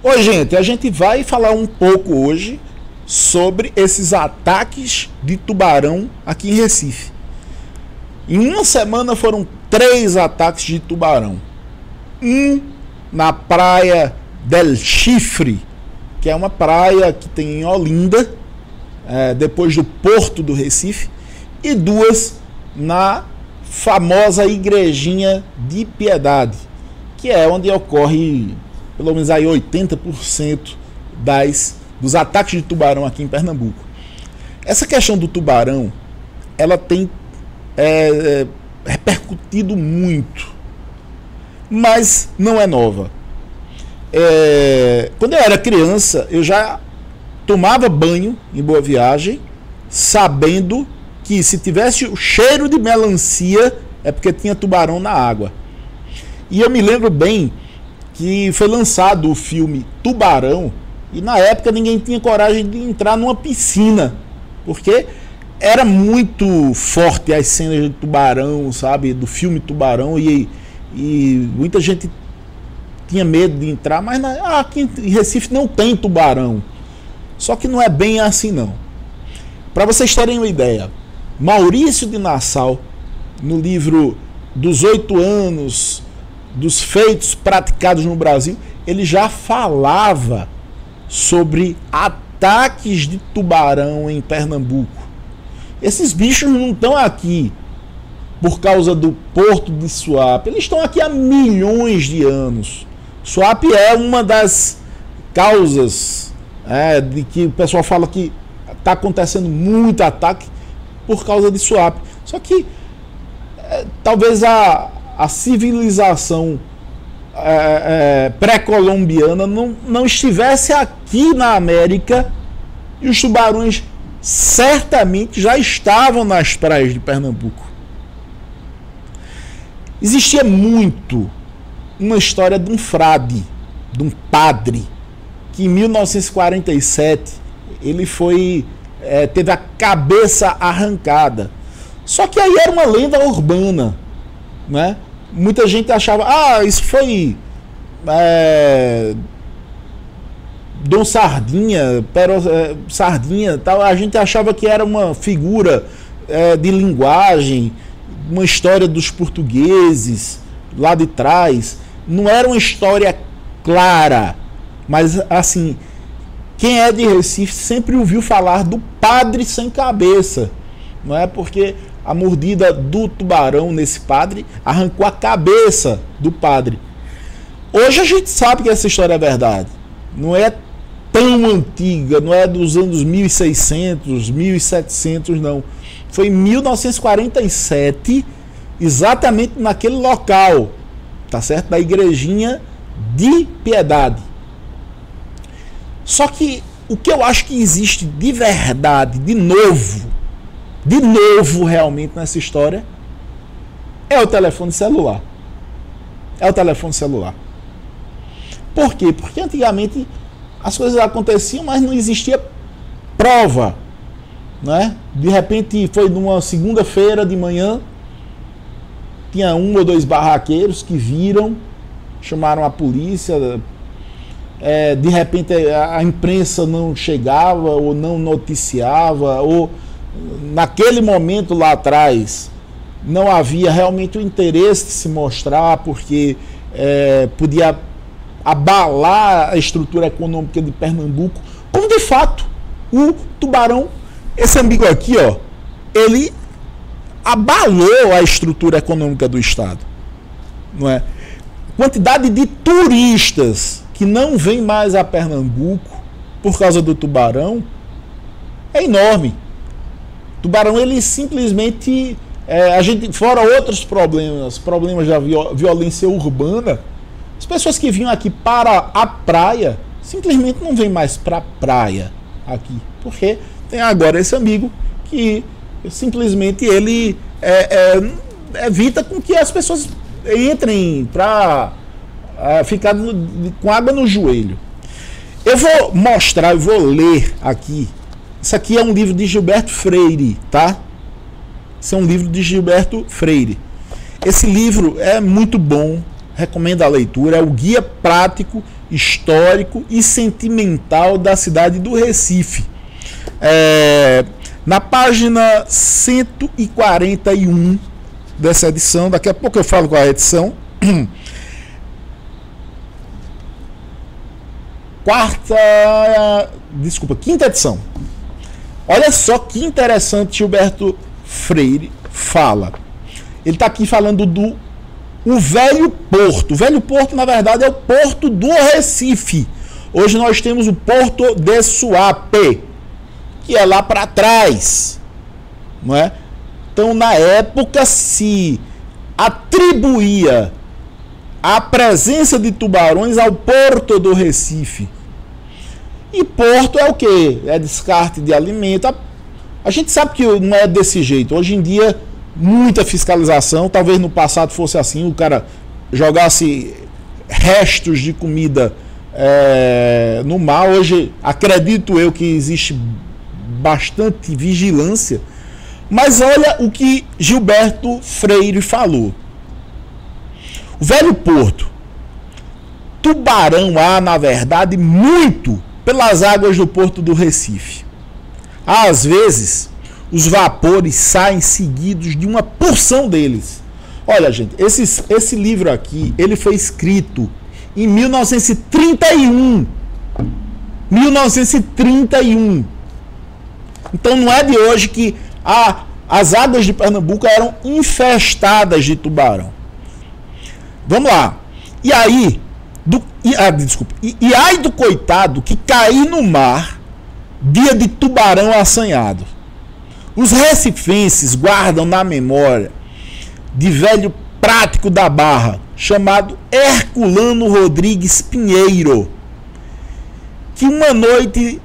Oi, gente, a gente vai falar um pouco hoje sobre esses ataques de tubarão aqui em Recife. Em uma semana foram 3 ataques de tubarão. Um na praia del Chifre, que é uma praia que tem em Olinda, depois do Porto do Recife, e 2 na famosa Igrejinha de Piedade, que é onde ocorre pelo menos aí 80% dos ataques de tubarão aqui em Pernambuco. Essa questão do tubarão, ela tem repercutido muito, mas não é nova. Quando eu era criança, eu já tomava banho em Boa Viagem, sabendo que se tivesse o cheiro de melancia é porque tinha tubarão na água. E eu me lembro bem que foi lançado o filme Tubarão, e na época ninguém tinha coragem de entrar numa piscina, porque era muito forte as cenas de tubarão, sabe, do filme Tubarão, e muita gente tinha medo de entrar, mas aqui em Recife não tem tubarão. Só que não é bem assim não. Para vocês terem uma ideia, Maurício de Nassau, no livro dos 8 anos dos feitos praticados no Brasil, ele já falava sobre ataques de tubarão em Pernambuco. Esses bichos não estão aqui por causa do Porto de Suape, eles estão aqui há milhões de anos. Suape é uma das causas de que o pessoal fala que está acontecendo muito ataque por causa de Suape. Só que talvez a civilização pré-colombiana não estivesse aqui na América, e os tubarões certamente já estavam nas praias de Pernambuco. Existia muito uma história de um frade, de um padre, que em 1947 ele teve a cabeça arrancada. Só que aí era uma lenda urbana, né? Muita gente achava, isso foi Dom Sardinha, Sardinha, tal. A gente achava que era uma figura de linguagem, uma história dos portugueses lá de trás. Não era uma história clara, mas assim, quem é de Recife sempre ouviu falar do padre sem cabeça, não é? Porque a mordida do tubarão nesse padre arrancou a cabeça do padre. Hoje a gente sabe que essa história é verdade. Não é tão antiga, não é dos anos 1600, 1700, não. Foi em 1947, exatamente naquele local, tá certo? Da Igrejinha de Piedade. Só que o que eu acho que existe de verdade, de novo realmente nessa história, é o telefone celular. É o telefone celular. Por quê? Porque antigamente as coisas aconteciam, mas não existia prova, né? De repente foi numa segunda-feira de manhã, tinha 1 ou 2 barraqueiros que viram, chamaram a polícia, de repente a imprensa não chegava ou não noticiava, ou naquele momento lá atrás não havia realmente o interesse de se mostrar, porque podia abalar a estrutura econômica de Pernambuco, como de fato o tubarão, esse amigo aqui, ele abalou a estrutura econômica do estado, não é? Quantidade de turistas que não vêm mais a Pernambuco por causa do tubarão é enorme. O tubarão, ele simplesmente, fora outros problemas da violência urbana, as pessoas que vinham aqui para a praia simplesmente não vêm mais para a praia aqui, porque tem agora esse amigo que simplesmente ele evita com que as pessoas entrem para ficar com água no joelho. Eu vou mostrar, eu vou ler aqui. Isso aqui é um livro de Gilberto Freire, tá? Isso é um livro de Gilberto Freire. Esse livro é muito bom, recomendo a leitura, é o Guia Prático histórico e sentimental da cidade do Recife. Na página 141 dessa edição, daqui a pouco eu falo qual é a edição, quinta edição. Olha só que interessante Gilberto Freire fala. Ele está aqui falando do Velho Porto. O Velho Porto, na verdade, é o porto do Recife. Hoje nós temos o Porto de Suape, que é lá para trás, não é? Então, na época, se atribuía a presença de tubarões ao Porto do Recife. E porto é o quê? É descarte de alimento. A gente sabe que não é desse jeito. Hoje em dia, muita fiscalização. Talvez no passado fosse assim, o cara jogasse restos de comida no mar. Hoje, acredito eu que existe bastante vigilância. Mas olha o que Gilberto Freire falou. O Velho Porto. Tubarão há, na verdade, muito pelas águas do Porto do Recife. Às vezes, os vapores saem seguidos de uma porção deles. Olha, gente, esse livro aqui, ele foi escrito em 1931. 1931. Então não é de hoje que as águas de Pernambuco eram infestadas de tubarão. Vamos lá. E aí, e ai do coitado que cair no mar dia de tubarão assanhado. Os recifenses guardam na memória de velho prático da Barra, chamado Herculano Rodrigues Pinheiro, que uma noite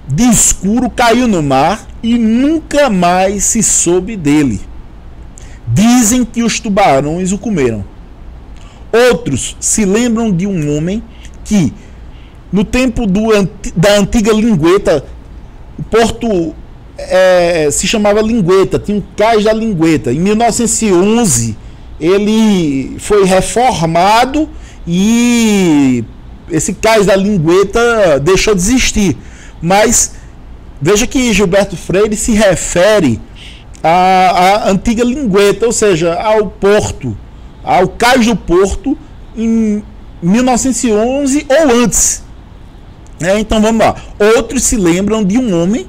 de escuro caiu no mar e nunca mais se soube dele. Dizem que os tubarões o comeram. Outros se lembram de um homem que, no tempo da antiga Lingueta, o porto se chamava Lingueta, tinha um cais da Lingueta. Em 1911, ele foi reformado e esse cais da Lingueta deixou de existir. Mas veja que Gilberto Freire se refere à antiga Lingueta, ou seja, ao porto, ao cais do Porto em 1911 ou antes. Então vamos lá. Outros se lembram de um homem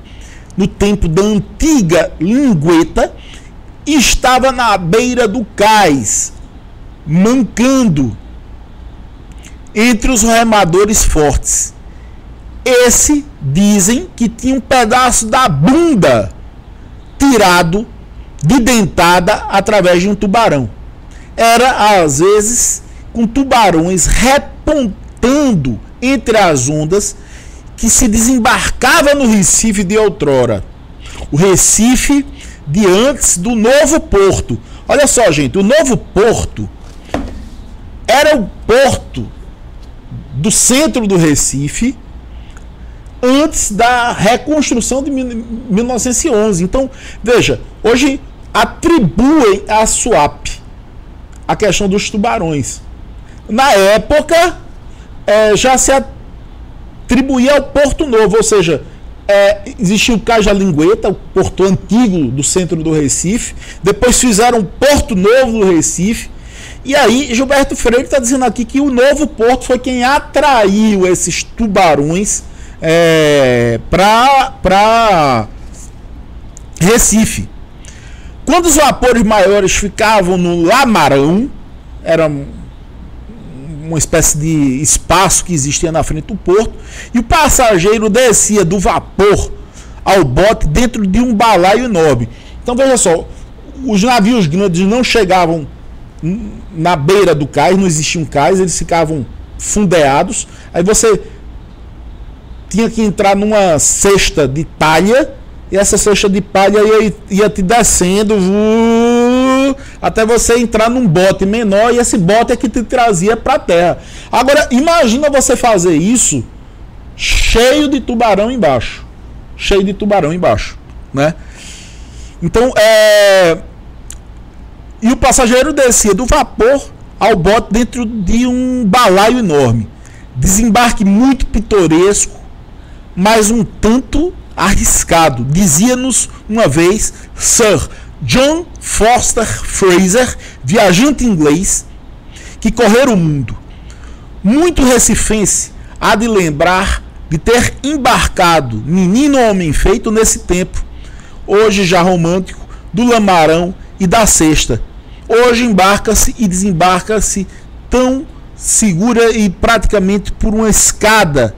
no tempo da antiga Lingueta e estava na beira do cais, mancando entre os remadores fortes. Esse dizem que tinha um pedaço da bunda tirado de dentada através de um tubarão. Era, às vezes, com tubarões repontando entre as ondas que se desembarcava no Recife de outrora. O Recife de antes do Novo Porto. Olha só, gente, o Novo Porto era o porto do centro do Recife antes da reconstrução de 1911. Então, veja, hoje atribuem a Suape a questão dos tubarões. Na época, já se atribuía ao Porto Novo, ou seja, existia o Cais da Lingueta, o porto antigo do centro do Recife, depois fizeram o Porto Novo do Recife, e aí Gilberto Freire está dizendo aqui que o Novo Porto foi quem atraiu esses tubarões para Recife. Quando os vapores maiores ficavam no Lamarão, era uma espécie de espaço que existia na frente do porto, e o passageiro descia do vapor ao bote dentro de um balaio enorme. Então veja só, os navios grandes não chegavam na beira do cais, não existiam cais, eles ficavam fundeados. Aí você tinha que entrar numa cesta de palha, e essa cesta de palha ia te descendo até você entrar num bote menor, e esse bote é que te trazia para a terra. Agora, imagina você fazer isso cheio de tubarão embaixo. Cheio de tubarão embaixo, né? Então, e o passageiro descia do vapor ao bote dentro de um balaio enorme. Desembarque muito pitoresco, mas um tanto arriscado, dizia-nos uma vez Sir John Foster Fraser, viajante inglês que correu o mundo. Muito recifense há de lembrar de ter embarcado, menino homem feito nesse tempo, hoje já romântico, do Lamarão e da Cesta. Hoje embarca-se e desembarca-se tão segura e praticamente por uma escada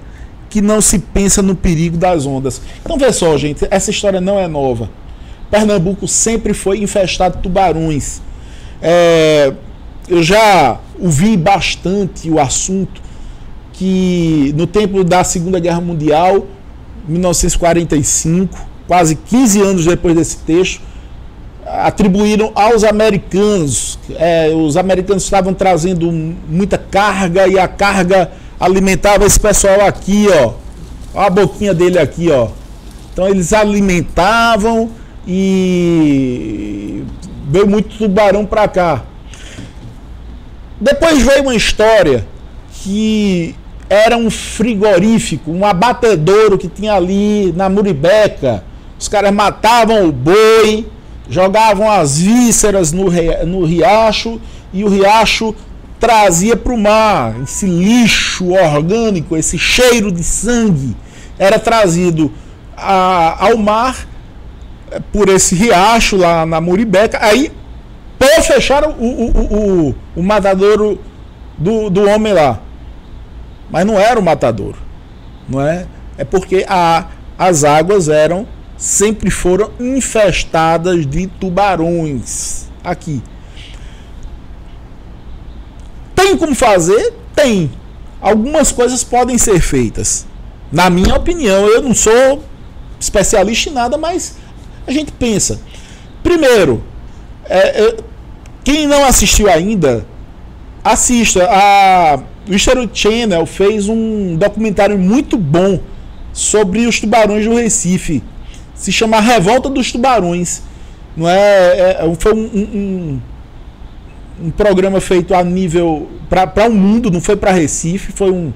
que não se pensa no perigo das ondas. Então vê só, gente, essa história não é nova. Pernambuco sempre foi infestado de tubarões. Eu já ouvi bastante o assunto que no tempo da Segunda Guerra Mundial, 1945, quase 15 anos depois desse texto, atribuíram aos americanos. Os americanos estavam trazendo muita carga e a carga alimentava esse pessoal aqui, ó. Olha a boquinha dele aqui, ó. Então eles alimentavam e veio muito tubarão para cá. Depois veio uma história que era um frigorífico, um abatedouro que tinha ali na Muribeca. Os caras matavam o boi, jogavam as vísceras no riacho e o riacho trazia para o mar. Esse lixo orgânico, esse cheiro de sangue era trazido ao mar por esse riacho lá na Muribeca. Aí fecharam o matadouro do homem lá. Mas não era o matadouro, não é? É porque as águas sempre foram infestadas de tubarões aqui. Tem como fazer? Tem. Algumas coisas podem ser feitas. Na minha opinião, eu não sou especialista em nada, mas a gente pensa. Primeiro, quem não assistiu ainda, assista. O History Channel fez um documentário muito bom sobre os tubarões do Recife. Se chama Revolta dos Tubarões. Não foi um programa feito a nível para o mundo, não foi para Recife, foi um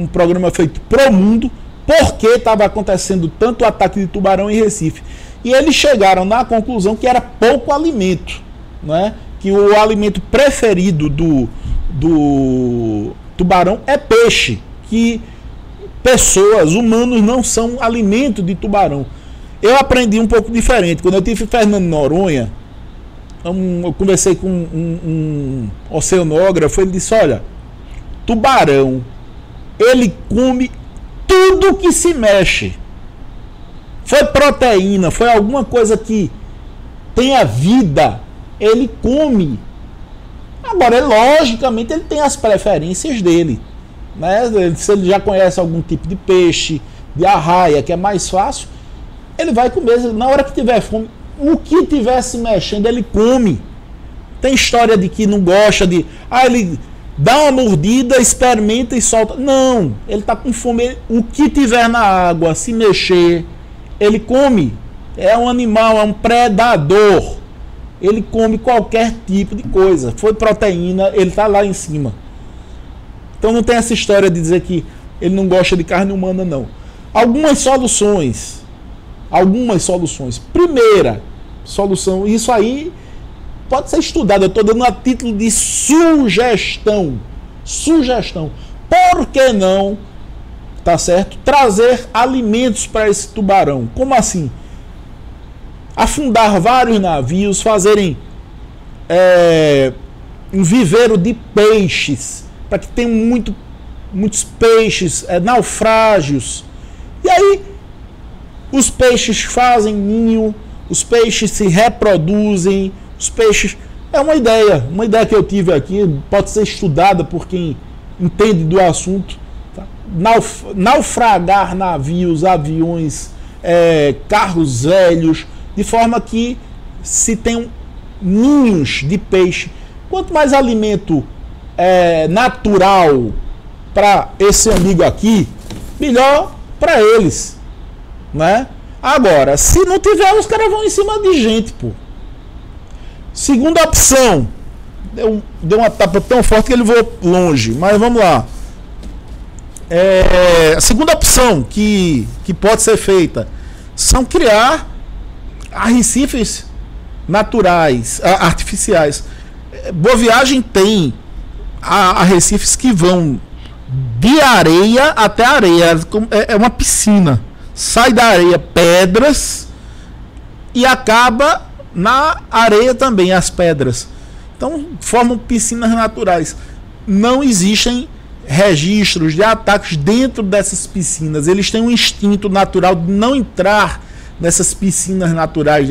programa feito para o mundo, porque estava acontecendo tanto ataque de tubarão em Recife. E eles chegaram na conclusão que era pouco alimento, não é? Que o alimento preferido do tubarão é peixe, que pessoas, humanos, não são alimento de tubarão. Eu aprendi um pouco diferente. Quando eu tive em Fernando de Noronha, eu conversei com um oceanógrafo, ele disse, olha, tubarão, ele come tudo que se mexe. Foi proteína, foi alguma coisa que tenha vida, ele come. Agora, logicamente, ele tem as preferências dele, né? Se ele já conhece algum tipo de peixe, de arraia, que é mais fácil, ele vai comer. Na hora que tiver fome, o que tiver se mexendo, ele come. Tem história de que não gosta de... ele dá uma mordida, experimenta e solta. Não, ele está com fome. O que tiver na água, se mexer, ele come. É um animal, é um predador. Ele come qualquer tipo de coisa. Foi proteína, ele está lá em cima. Então não tem essa história de dizer que ele não gosta de carne humana, não. Algumas soluções. Primeira solução, isso aí pode ser estudado. Eu estou dando a título de sugestão. Por que não, tá certo, trazer alimentos para esse tubarão? Como assim? Afundar vários navios, fazerem um viveiro de peixes, para que tenham muitos peixes, naufrágios. E aí os peixes fazem ninho, os peixes se reproduzem, os peixes... É uma ideia que eu tive aqui, pode ser estudada por quem entende do assunto. Tá? Naufragar navios, aviões, carros velhos, de forma que se tenham ninhos de peixe. Quanto mais alimento natural para esse amigo aqui, melhor para eles, né? Agora, se não tiver, os caras vão em cima de gente, pô. Segunda opção, deu uma tapa tão forte que ele voou longe, mas vamos lá. A segunda opção que pode ser feita são criar arrecifes naturais, artificiais. Boa Viagem tem arrecifes que vão de areia até areia, é uma piscina. Sai da areia pedras e acaba na areia também as pedras. Então formam piscinas naturais. Não existem registros de ataques dentro dessas piscinas. Eles têm um instinto natural de não entrar nessas piscinas naturais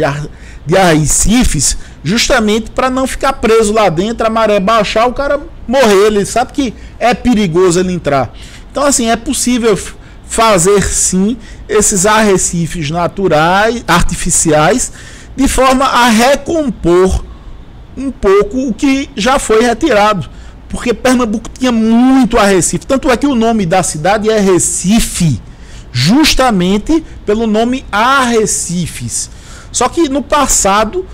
de arrecifes, justamente para não ficar preso lá dentro, a maré baixar, o cara morrer. Ele sabe que é perigoso ele entrar. Então, assim, é possível fazer sim esses arrecifes naturais, artificiais, de forma a recompor um pouco o que já foi retirado. Porque Pernambuco tinha muito arrecife. Tanto é que o nome da cidade é Recife, justamente pelo nome Arrecifes. Só que no passado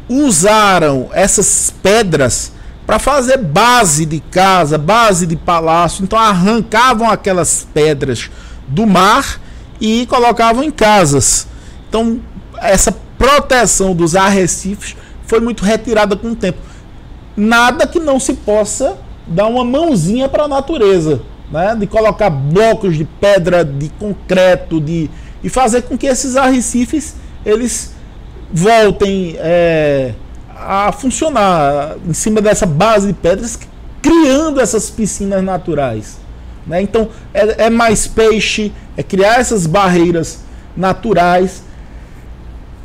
usaram essas pedras para fazer base de casa, base de palácio. Então arrancavam aquelas pedras do mar e colocavam em casas. Então essa proteção dos arrecifes foi muito retirada com o tempo. Nada que não se possa dar uma mãozinha para a natureza, né? De colocar blocos de pedra, de concreto, e fazer com que esses arrecifes eles voltem a funcionar em cima dessa base de pedras, criando essas piscinas naturais, né? Então é mais peixe, é criar essas barreiras naturais.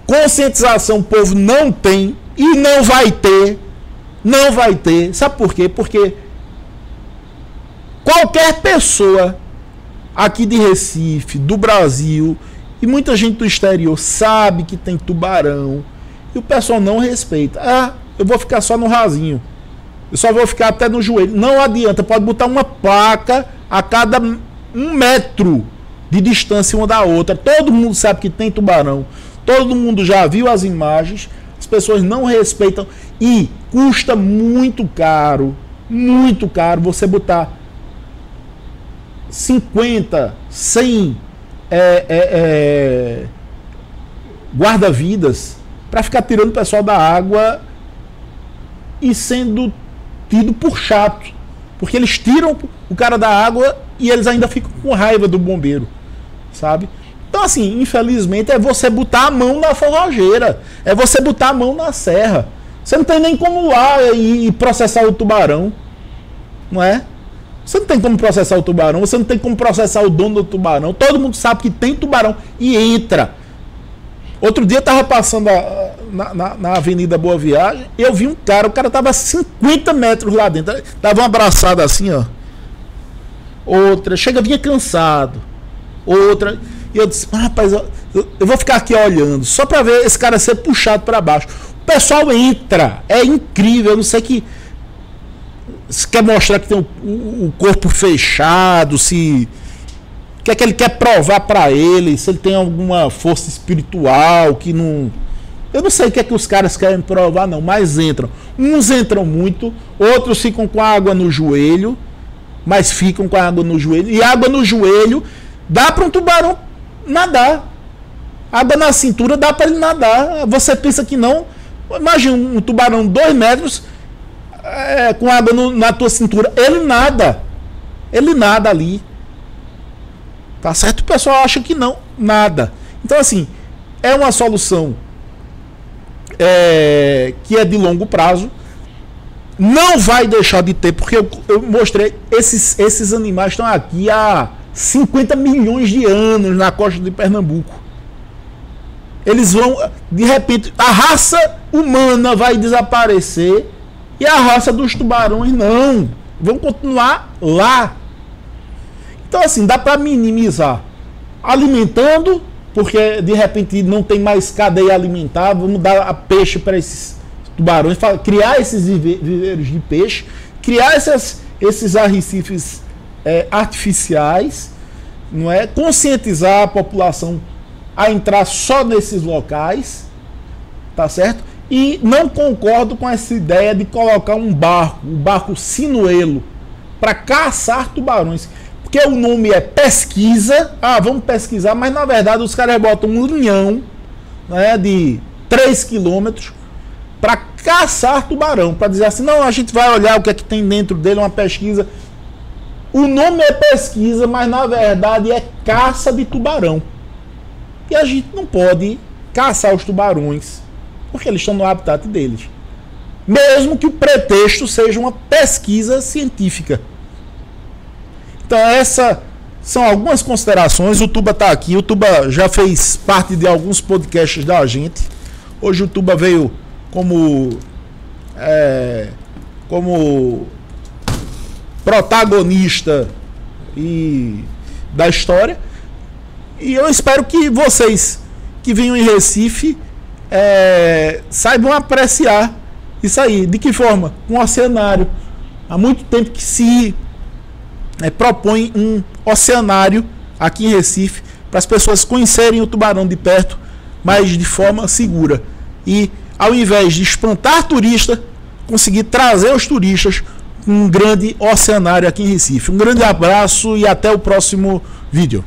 Conscientização o povo não tem e não vai ter. Não vai ter. Sabe por quê? Porque qualquer pessoa aqui de Recife, do Brasil, e muita gente do exterior sabe que tem tubarão, e o pessoal não respeita. Eu vou ficar só no rasinho. Eu só vou ficar até no joelho. Não adianta, pode botar uma placa a cada 1 metro de distância uma da outra. Todo mundo sabe que tem tubarão. Todo mundo já viu as imagens. As pessoas não respeitam e custa muito caro você botar 50, 100 guarda-vidas para ficar tirando o pessoal da água e sendo tido por chato, porque eles tiram o cara da água e eles ainda ficam com raiva do bombeiro, sabe? Então, assim, infelizmente é você botar a mão na forrageira, é você botar a mão na serra. Você não tem nem como lá e processar o tubarão, não é? Você não tem como processar o tubarão, você não tem como processar o dono do tubarão. Todo mundo sabe que tem tubarão e entra. Outro dia eu estava passando na Avenida Boa Viagem, eu vi um cara, o cara estava a 50 metros lá dentro, dava uma abraçada assim, ó. Outra, vinha cansado. Outra, e eu disse, rapaz, eu vou ficar aqui olhando, só para ver esse cara ser puxado para baixo. O pessoal entra, é incrível, eu não sei que se quer mostrar que tem o corpo fechado, se o que é que ele quer provar para ele, se ele tem alguma força espiritual que não, eu não sei o que é que os caras querem provar não, mas entram. Uns entram muito, outros ficam com a água no joelho, mas ficam com a água no joelho, e água no joelho dá para um tubarão nadar. Água na cintura dá para ele nadar. Você pensa que não? Imagina um tubarão 2 metros com água na tua cintura. Ele nada. Ele nada ali. Tá certo? O pessoal acha que não. Nada. Então, assim, é uma solução que é de longo prazo. Não vai deixar de ter, porque eu mostrei, esses animais estão aqui há 50 milhões de anos na costa de Pernambuco. Eles vão, de repente, a raça humana vai desaparecer e a raça dos tubarões não. Vão continuar lá. Então, assim, dá para minimizar alimentando, porque de repente não tem mais cadeia alimentar, vamos dar peixe para esses tubarões, criar esses viveiros de peixe, criar esses arrecifes artificiais, não é? Conscientizar a população a entrar só nesses locais, tá certo? E não concordo com essa ideia de colocar um barco sinuelo, para caçar tubarões. Porque o nome é pesquisa, vamos pesquisar, mas na verdade os caras botam um linhão, né, de 3 quilômetros para caçar tubarão, para dizer assim, não, a gente vai olhar o que é que tem dentro dele, uma pesquisa. O nome é pesquisa, mas na verdade é caça de tubarão. E a gente não pode caçar os tubarões, porque eles estão no habitat deles. Mesmo que o pretexto seja uma pesquisa científica. Então essas são algumas considerações. O Tuba está aqui, o Tuba já fez parte de alguns podcasts da gente. Hoje o Tuba veio como protagonista da história. E eu espero que vocês que venham em Recife saibam apreciar isso aí. De que forma? Um oceanário. Há muito tempo que se propõe um oceanário aqui em Recife para as pessoas conhecerem o tubarão de perto, mas de forma segura. E ao invés de espantar turista, conseguir trazer os turistas com um grande oceanário aqui em Recife. Um grande abraço e até o próximo vídeo.